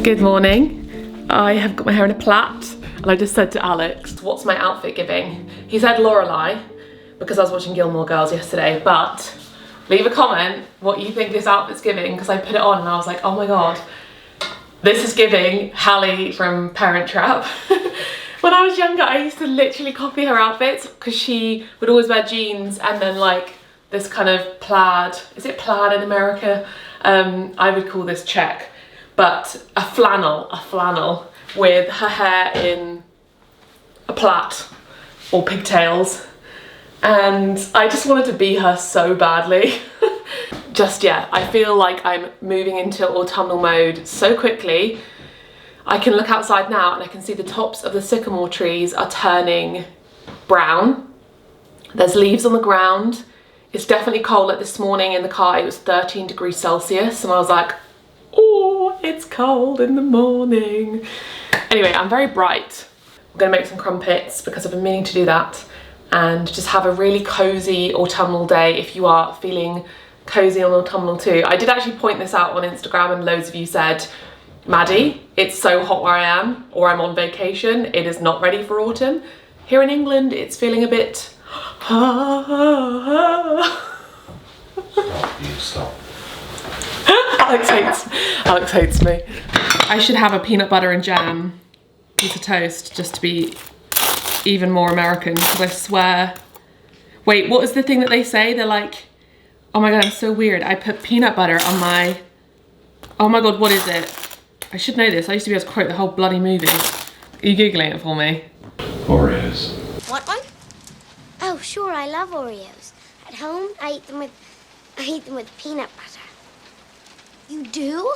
Good morning. I have got my hair in a plait and I just said to Alex, what's my outfit giving? He said Lorelei because I was watching Gilmore Girls yesterday, but leave a comment what you think this outfit's giving because I put it on and I was like, oh my god, this is giving Hallie from Parent Trap. When I was younger, I used to literally copy her outfits because she would always wear jeans and then like this kind of plaid, is it plaid in America? I would call this check, but a flannel with her hair in a plait or pigtails. And I just wanted to be her so badly. Yeah, I feel like I'm moving into autumnal mode so quickly. I can look outside now and I can see the tops of the sycamore trees are turning brown. There's leaves on the ground. It's definitely cold. Like this morning in the car, it was 13 degrees Celsius and I was like, oh, it's cold in the morning. Anyway, I'm very bright. I'm gonna make some crumpets because I've been meaning to do that and just have a really cozy autumnal day if you are feeling cozy on autumnal too. I did actually point this out on Instagram and loads of you said, Maddie, it's so hot where I am, or I'm on vacation, it is not ready for autumn. Here in England, it's feeling a bit... Stop. Alex hates me. I should have a peanut butter and jam piece of toast just to be even more American, because I swear... Wait, what is the thing that they say? They're like, oh my god, I'm so weird. I put peanut butter on my... Oh my god, what is it? I should know this. I used to be able to quote the whole bloody movie. Are you Googling it for me? Oreos. Want one? Oh, sure, I love Oreos. At home, I eat them with peanut butter. You do?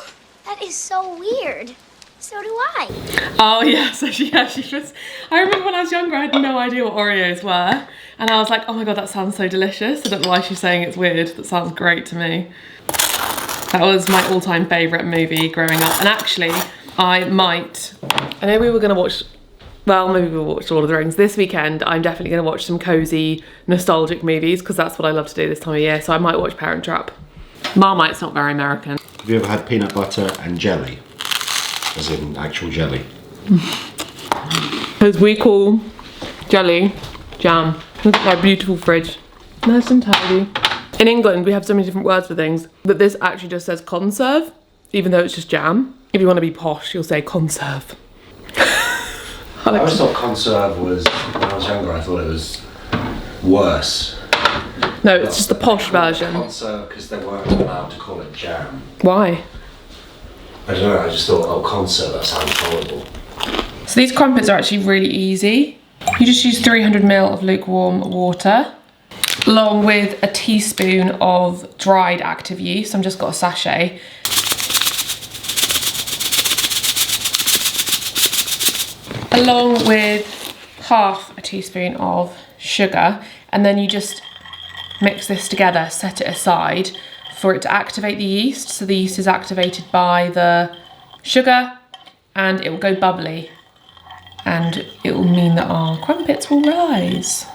That is so weird. So do I. Oh yeah, so she was... I remember when I was younger, I had no idea what Oreos were. And I was like, oh my god, that sounds so delicious. I don't know why she's saying it's weird. That sounds great to me. That was my all-time favourite movie growing up. And actually, I know we were going to watch... Well, maybe we'll watch Lord of the Rings this weekend. I'm definitely going to watch some cosy, nostalgic movies because that's what I love to do this time of year. So I might watch Parent Trap. Marmite's not very American. Have you ever had peanut butter and jelly? As in actual jelly? As we call jelly, jam. Look at my beautiful fridge. Nice and tidy. In England, we have so many different words for things, but this actually just says conserve, even though it's just jam. If you want to be posh, you'll say conserve. I always thought conserve was, when I was younger, I thought it was worse. No, it's just the posh version. Conserve, because they weren't allowed to call it jam. Why? I don't know, I just thought, oh, conserve, that sounds horrible. So these crumpets are actually really easy. You just use 300 ml of lukewarm water, along with a teaspoon of dried active yeast. I've just got a sachet. Along with half a teaspoon of sugar, and then you just mix this together, set it aside for it to activate the yeast. So the yeast is activated by the sugar and it will go bubbly and it will mean that our crumpets will rise.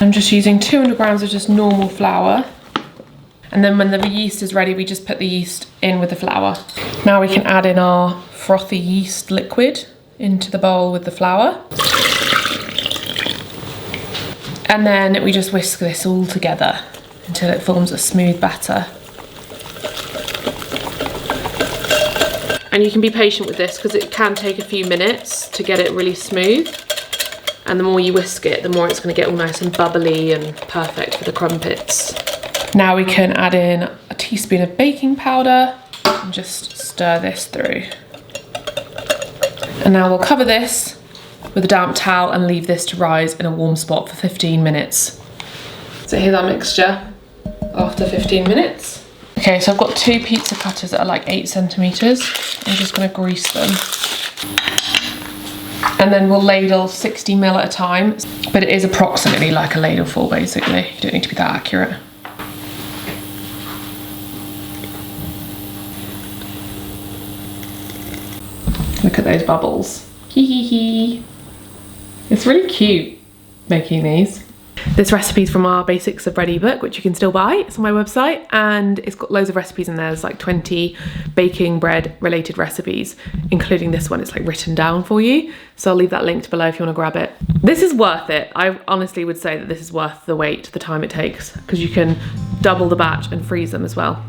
I'm just using 200 grams of just normal flour. And then when the yeast is ready, we just put the yeast in with the flour. Now we can add in our frothy yeast liquid into the bowl with the flour. And then we just whisk this all together until it forms a smooth batter. And you can be patient with this because it can take a few minutes to get it really smooth. And the more you whisk it, the more it's going to get all nice and bubbly and perfect for the crumpets. Now we can add in a teaspoon of baking powder and just stir this through. And now we'll cover this with a damp towel and leave this to rise in a warm spot for 15 minutes. So here's our mixture after 15 minutes. Okay, so I've got 2 pizza cutters that are like 8 centimetres. I'm just going to grease them. And then we'll ladle 60 ml at a time, but it is approximately like a ladleful basically. You don't need to be that accurate. Look at those bubbles. Hee hee hee. It's really cute making these. This recipe is from our Basics of Bread ebook, which you can still buy. It's on my website, and it's got loads of recipes in there. There's like 20 baking bread related recipes, including this one. It's like written down for you. So I'll leave that linked below if you want to grab it. This is worth it. I honestly would say that this is worth the wait, the time it takes, because you can double the batch and freeze them as well.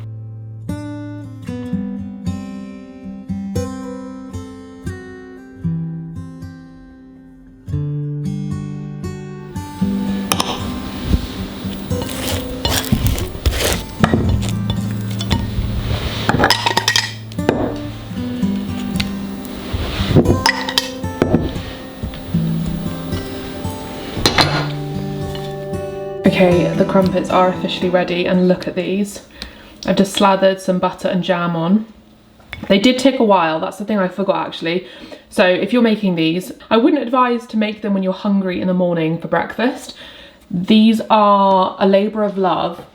Okay, the crumpets are officially ready, and look at these. I've just slathered some butter and jam on. They did take a while, that's the thing I forgot actually. So if you're making these, I wouldn't advise to make them when you're hungry in the morning for breakfast. These are a labour of love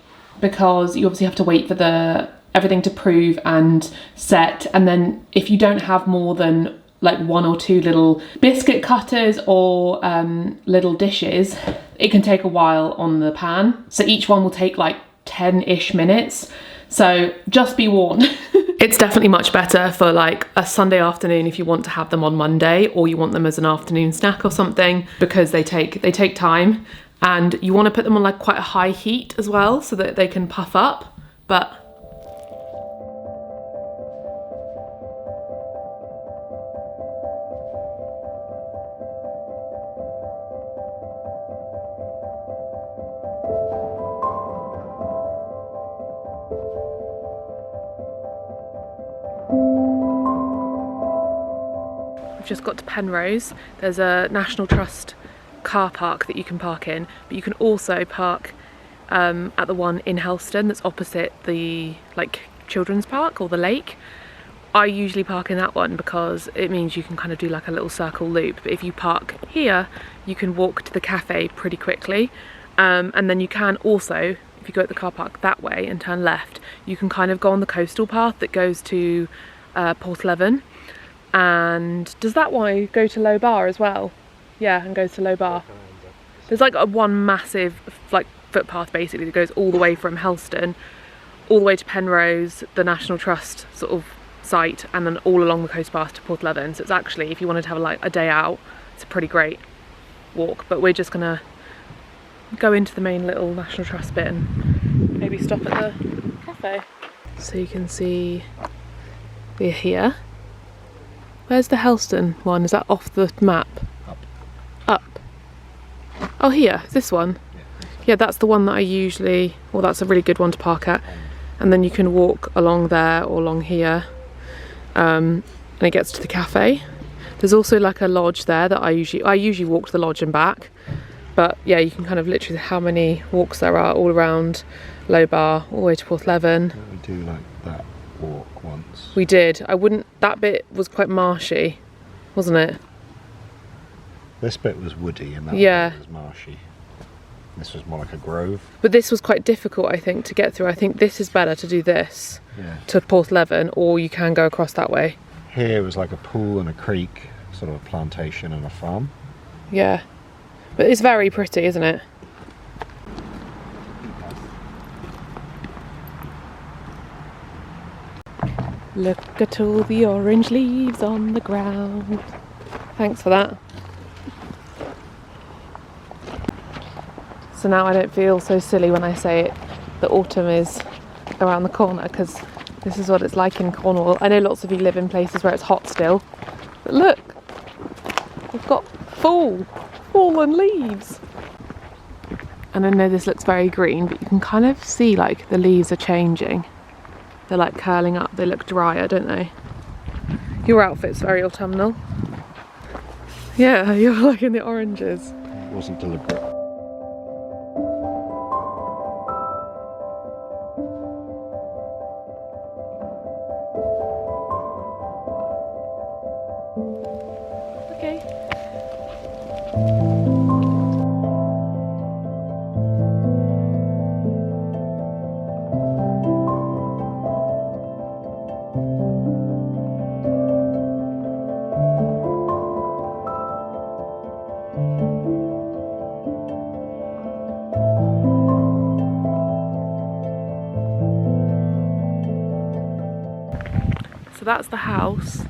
because you obviously have to wait for everything to prove and set, and then if you don't have more than like 1 or 2 little biscuit cutters or little dishes, it can take a while on the pan. So each one will take like 10-ish minutes. So just be warned. It's definitely much better for like a Sunday afternoon if you want to have them on Monday, or you want them as an afternoon snack or something, because they take time, and you want to put them on like quite a high heat as well so that they can puff up. But we've just got to Penrose. There's a National Trust car park that you can park in, but you can also park at the one in Helston that's opposite the like children's park or the lake. I usually park in that one because it means you can kind of do like a little circle loop, but if you park here you can walk to the cafe pretty quickly, and then you can also, if you go at the car park that way and turn left, you can kind of go on the coastal path that goes to Porthleven. And does that one go to Low Bar as well? Yeah, and goes to Low Bar. There's like one massive like footpath basically that goes all the way from Helston all the way to Penrose, the National Trust sort of site, and then all along the coast path to Porthleven. So it's actually, if you wanted to have like a day out, it's a pretty great walk. But we're just gonna go into the main little National Trust bit and maybe stop at the cafe. So you can see we're here. Where's the Helston one? Is that off the map? Up. Oh, here, this one. Yeah, that's the one that I usually, well, that's a really good one to park at. And then you can walk along there or along here, and it gets to the cafe. There's also like a lodge there that I usually walk to the lodge and back. But yeah, you can kind of literally, how many walks there are all around Low Bar, all the way to Porthleven. We do like that walk once. We did. That bit was quite marshy, wasn't it? This bit was woody and that Yeah. bit was marshy. This was more like a grove. But this was quite difficult, I think, to get through. I think this is better to do this to Porthleven, or you can go across that way. Here was like a pool and a creek, sort of a plantation and a farm. Yeah. But it's very pretty, isn't it? Look at all the orange leaves on the ground. Thanks for that. So now I don't feel so silly when I say it, that autumn is around the corner, because this is what it's like in Cornwall. I know lots of you live in places where it's hot still, but look, we've got fallen leaves. And I know this looks very green, but you can kind of see like the leaves are changing. They're like curling up, they look drier, don't they? Your outfit's very autumnal. Yeah, you're like in the oranges. It wasn't deliberate. So that's the house.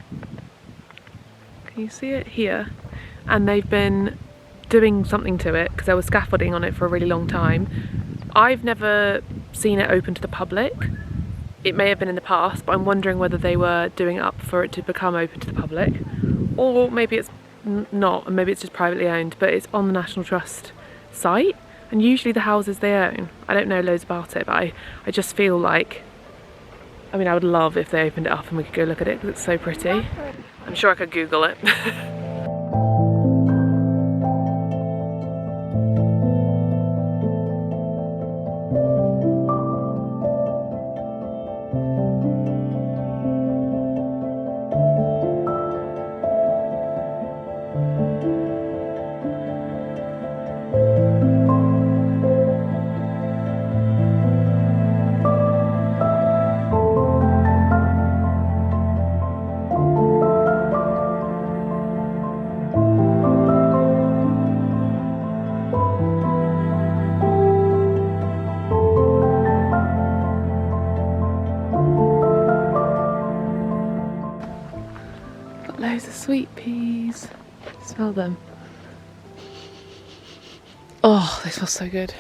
Can you see it here? And they've been doing something to it because there was scaffolding on it for a really long time. I've never seen it open to the public. It may have been in the past, but I'm wondering whether they were doing it up for it to become open to the public, or maybe it's not, and maybe it's just privately owned, but it's on the National Trust site, and usually the houses they own. I don't know loads about it, but I just feel like, I mean, I would love if they opened it up and we could go look at it because it's so pretty. I'm sure I could Google it. Loads of sweet peas. Smell them. Oh, they smell so good.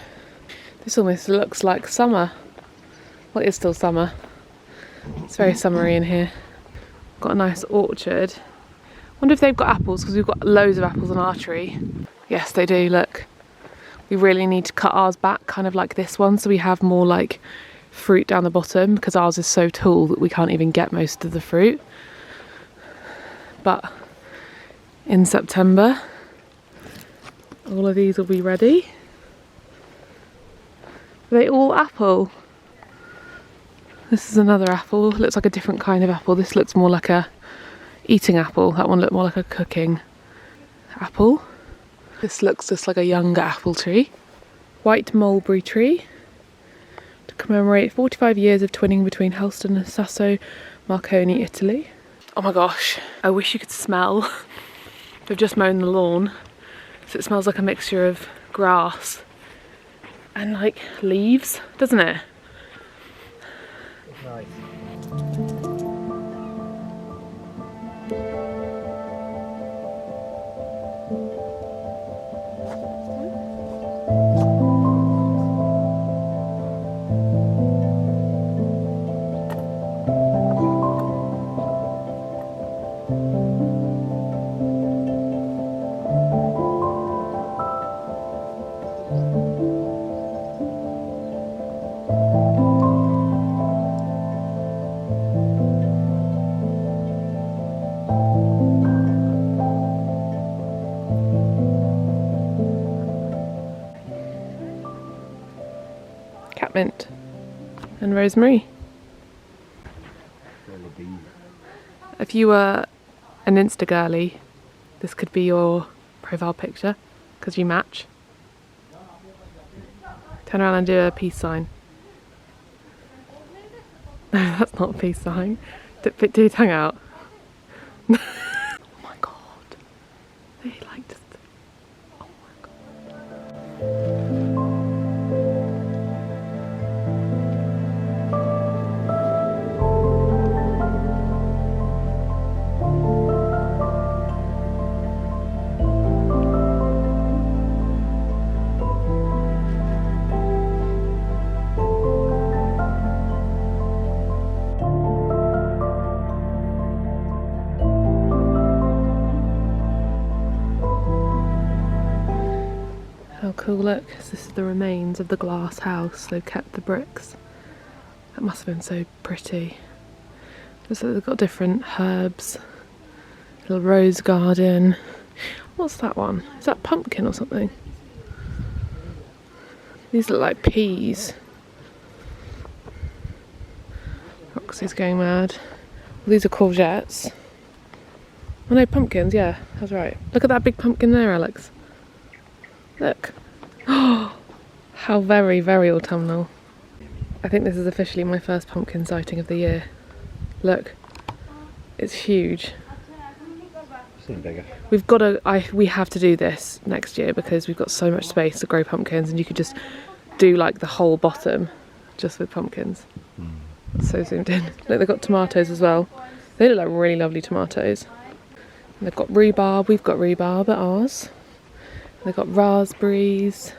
This almost looks like summer. Well, it's still summer. It's very summery in here. Got a nice orchard. Wonder if they've got apples, because we've got loads of apples on our tree. Yes, they do, look. We really need to cut ours back, kind of like this one, so we have more like fruit down the bottom, because ours is so tall that we can't even get most of the fruit. But in September, all of these will be ready. Are they all apple? This is another apple. Looks like a different kind of apple. This looks more like a eating apple. That one looked more like a cooking apple. This looks just like a younger apple tree. White mulberry tree. To commemorate 45 years of twinning between Helston and Sasso Marconi, Italy. Oh my gosh, I wish you could smell. They've just mown the lawn, so it smells like a mixture of grass and like leaves, doesn't it? Nice. Catmint and rosemary. If you were an Insta girly, this could be your profile picture because you match. Turn around and do a peace sign. No, that's not a peace sign. Do your tongue out. Oh my god. They like just. Oh my god. How cool, look, this is the remains of the glass house. They've kept the bricks. That must have been so pretty. Looks like they've got different herbs. Little rose garden. What's that one? Is that pumpkin or something? These look like peas. Roxy's going mad. These are courgettes. Oh no, pumpkins, yeah, that's right. Look at that big pumpkin there, Alex. Look. Oh, how very, very autumnal. I think this is officially my first pumpkin sighting of the year. Look, it's huge. Seen bigger. We've got to, we have to do this next year because we've got so much space to grow pumpkins, and you could just do like the whole bottom just with pumpkins. That's so zoomed in. Look, they've got tomatoes as well. They look like really lovely tomatoes. And they've got rhubarb, we've got rhubarb at ours. They've got raspberries.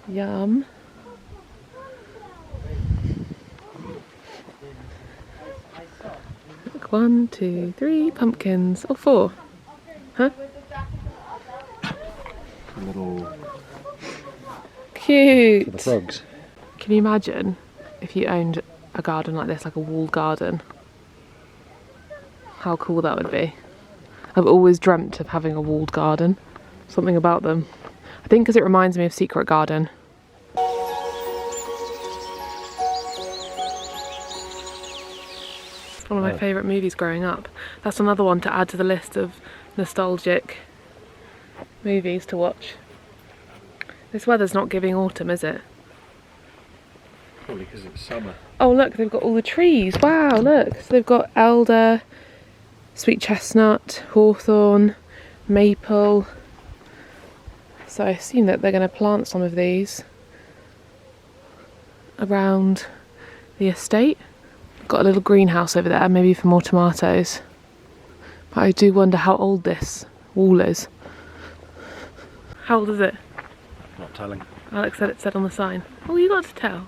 Yum. Look, 1, 2, 3 pumpkins. Or 4. Huh? Little Cute. for the frogs. Can you imagine if you owned a garden like this, like a walled garden? How cool that would be. I've always dreamt of having a walled garden. Something about them. I think because it reminds me of Secret Garden. One of my favourite movies growing up. That's another one to add to the list of nostalgic movies to watch. This weather's not giving autumn, is it? Probably because it's summer. Oh look, they've got all the trees. Wow, look. So they've got elder, sweet chestnut, hawthorn, maple. So I assume that they're going to plant some of these around the estate. Got a little greenhouse over there, maybe for more tomatoes. But I do wonder how old this wall is. How old is it? Not telling. Alex said it said on the sign. Oh, you got to tell.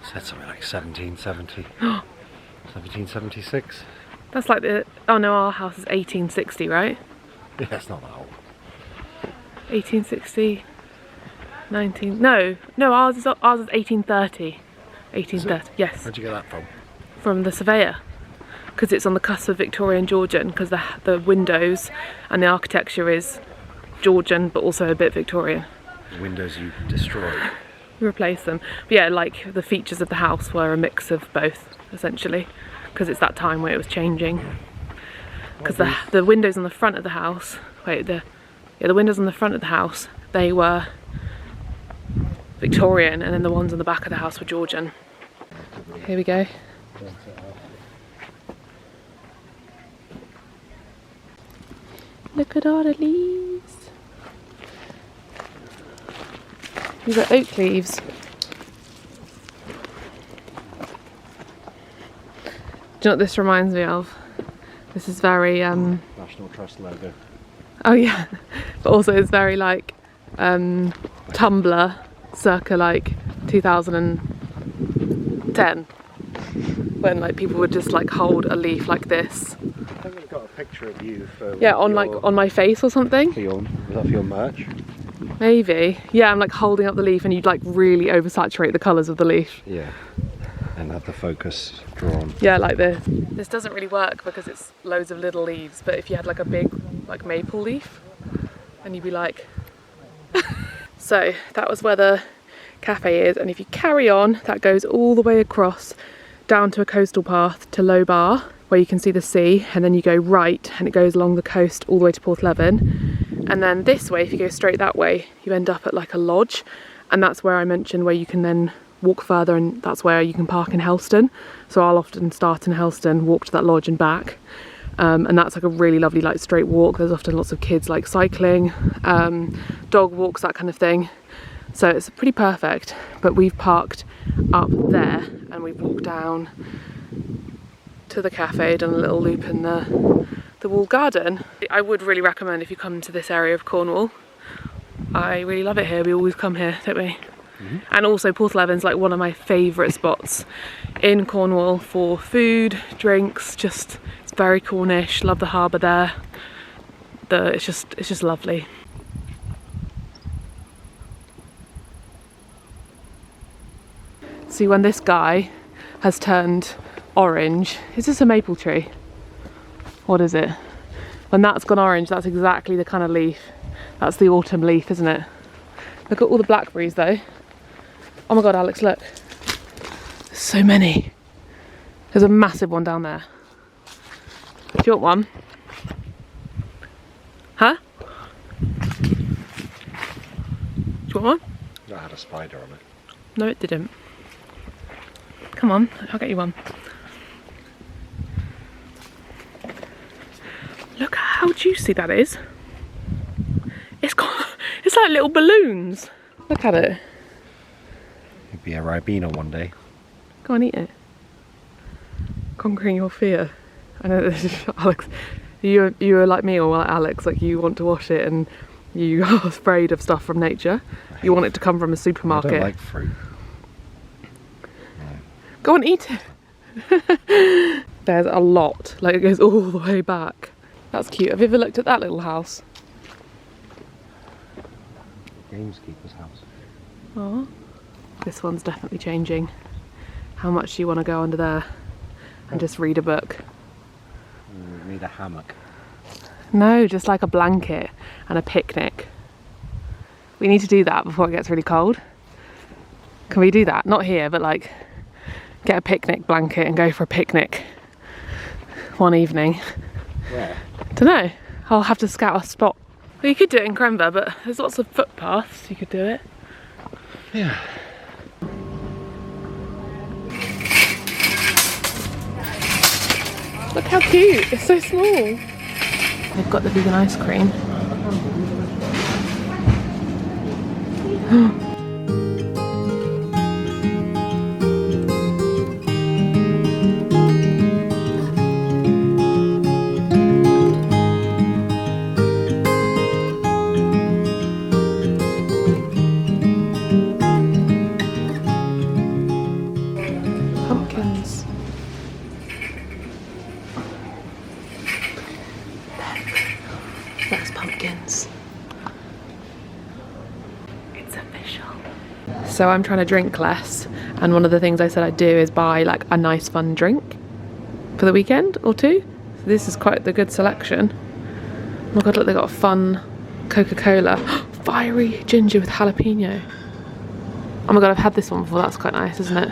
It said something like 1770. 1776. That's like the... Oh no, our house is 1860, right? Yeah, it's not that old. 1860... 19... No, ours is 1830. 1830, yes. Where'd you get that from? From the surveyor. Because it's on the cusp of Victorian Georgian, because the windows and the architecture is Georgian, but also a bit Victorian. The windows you destroyed. We replaced them. But yeah, like the features of the house were a mix of both, essentially. Because it's that time where it was changing. Because the windows on the front of the house... Wait, the windows on the front of the house, they were Victorian, and then the ones on the back of the house were Georgian. Here we go. Look at all the leaves. These are oak leaves. Do you know what this reminds me of? This is very National Trust logo. oh yeah, but also it's very like Tumblr circa like 2010, when like people would just like hold a leaf like this. I think we've got a picture of you for on my face or something. was that for your merch? Maybe. Yeah, I'm like holding up the leaf and you'd like really oversaturate the colours of the leaf. Yeah. And have the focus drawn. Yeah, like this. This doesn't really work because it's loads of little leaves, but if you had like a big like maple leaf, and you'd be like... So that was where the cafe is, and if you carry on, that goes all the way across down to a coastal path to Low Bar, where you can see the sea, and then you go right and it goes along the coast all the way to Porthleven. And then this way, if you go straight that way, you end up at like a lodge, and that's where I mentioned where you can then walk further, and that's where you can park in Helston. So I'll often start in Helston, walk to that lodge and back. And that's like a really lovely like straight walk. There's often lots of kids like cycling, dog walks, that kind of thing. So it's pretty perfect. But we've parked up there and we've walked down to the cafe, done a little loop in the walled garden. I would really recommend if you come to this area of Cornwall. I really love it here. We always come here, don't we? Mm-hmm. And also Porthleven's like one of my favourite spots in Cornwall for food, drinks, just it's very Cornish, love the harbour there. It's just lovely. See, when this guy has turned orange, is this a maple tree? What is it? When that's gone orange, that's exactly the kind of leaf. That's the autumn leaf, isn't it? Look at all the blackberries though. Oh my god, Alex, look. There's so many. There's a massive one down there. Do you want one? Huh? Do you want one? That had a spider on it. No, it didn't. Come on, I'll get you one. Look at how juicy that is. It's like little balloons. Look at it. It'd be a Ribena one day. Go on, eat it. conquering your fear. I know this is Alex. You are like me or like Alex, like you want to wash it and you are afraid of stuff from nature. You want it to come from a supermarket. I don't like fruit. Go and eat it. There's a lot, like it goes all the way back. That's cute. Have you ever looked at that little house? Gameskeeper's house. Oh, this one's definitely changing. How much do you want to go under there and just read a book? Read a hammock. No, just like a blanket and a picnic. We need to do that before it gets really cold. Can we do that? Not here, but like get a picnic blanket and go for a picnic one evening. Where? Dunno. I'll have to scout a spot. Well, you could do it in Cornwall, but there's lots of footpaths. You could do it. Yeah. Look how cute. It's so small. They've got the vegan ice cream. Pumpkins. There's pumpkins. It's official. So I'm trying to drink less, and one of the things I said I'd do is buy like a nice fun drink for the weekend or two. So this is quite the good selection. Oh my god, look, they got a fun Coca-Cola. Fiery ginger with jalapeno. Oh my god, I've had this one before. That's quite nice, isn't it?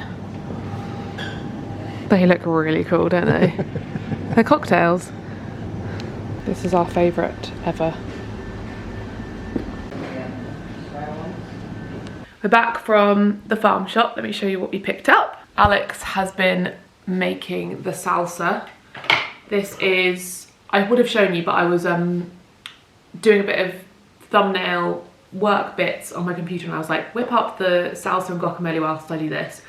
They look really cool, don't they? They're cocktails. This is our favourite ever. We're back from the farm shop. Let me show you what we picked up. Alex has been making the salsa. This is, I would have shown you, but I was doing a bit of thumbnail work bits on my computer and I was like, whip up the salsa and guacamole whilst I do this.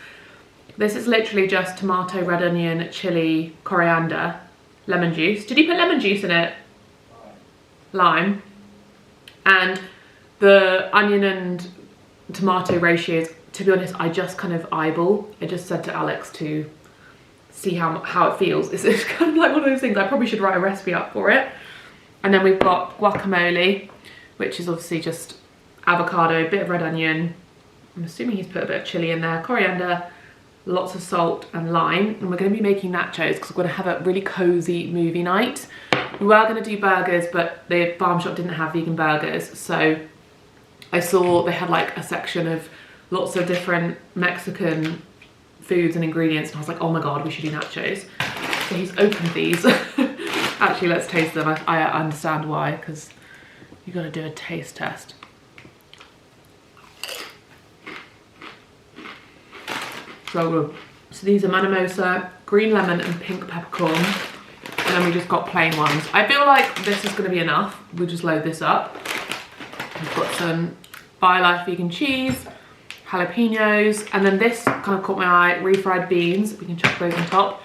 This is literally just tomato, red onion, chili, coriander, lemon juice. Did you put lemon juice in it? Lime. And the onion and tomato ratios, to be honest, I just kind of eyeball. I just said to Alex to see how it feels. It's kind of like one of those things, I probably should write a recipe up for it. And then we've got guacamole, which is obviously just avocado, bit of red onion. I'm assuming he's put a bit of chili in there, coriander, lots of salt and lime. And we're going to be making nachos because we're going to have a really cozy movie night. We were going to do burgers, but the farm shop didn't have vegan burgers. So I saw they had like a section of lots of different Mexican foods and ingredients. And I was like, oh my God, we should do nachos. So he's opened these. Actually, let's taste them. I understand why, because you got to do a taste test. So good. So these are manamosa, green lemon and pink peppercorn. And then we just got plain ones. I feel like this is going to be enough. We'll just load this up. We've got some BioLife vegan cheese, jalapenos, and then this kind of caught my eye, refried beans. We can chuck those on top.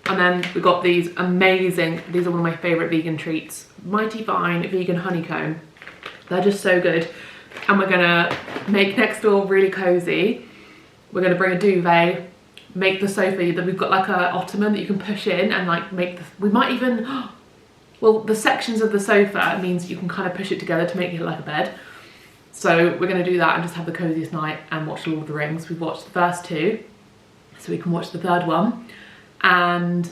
And then we got these amazing, these are one of my favourite vegan treats, Mighty Fine vegan honeycomb. They're just so good. And we're gonna make next door really cozy. We're gonna bring a duvet, make the sofa, we've got like a ottoman that you can push in and like make the, we might even, well, the sections of the sofa means you can kind of push it together to make it like a bed. So we're gonna do that and just have the coziest night and watch Lord of the Rings. We've watched the first two, so we can watch the third one. And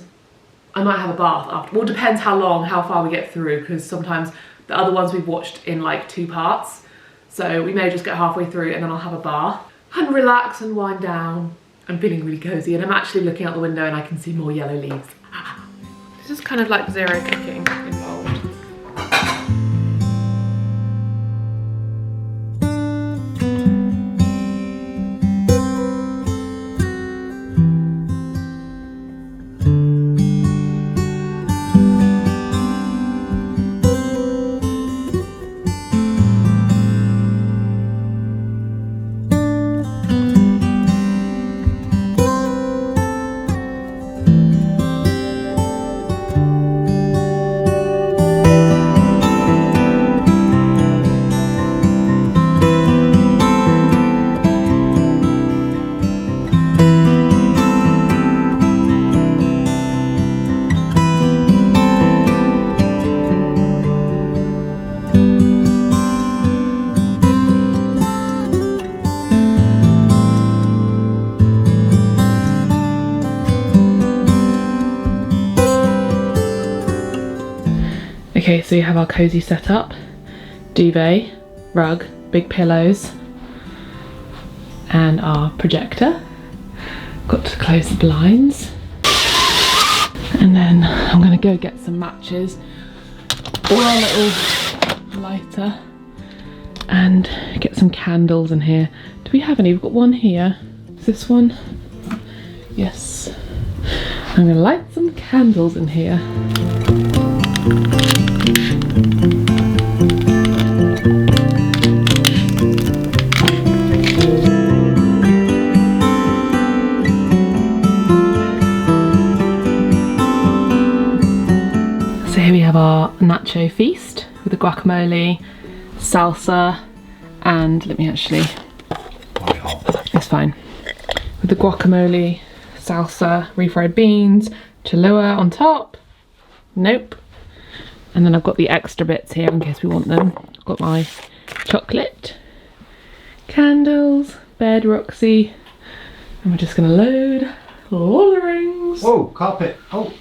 I might have a bath after. Well, it depends how far we get through, because sometimes the other ones we've watched in like 2 parts. So we may just get halfway through and then I'll have a bath and relax and wind down. I'm feeling really cozy and I'm actually looking out the window and I can see more yellow leaves. This is kind of like zero cooking involved. Okay, so you have our cozy setup, duvet, rug, big pillows, and our projector. Got to close the blinds. And then I'm gonna go get some matches, or a little lighter, and get some candles in here. Do we have any? We've got one here. Is this one? Yes. I'm gonna light some candles in here. So here we have our nacho feast with the guacamole, salsa, and let me actually, it's fine. With the guacamole, salsa, refried beans, Cholula on top. Nope. And then I've got the extra bits here in case we want them. I've got my chocolate, candles, bed Roxy, and we're just gonna load all the rings. Whoa, carpet. Oh.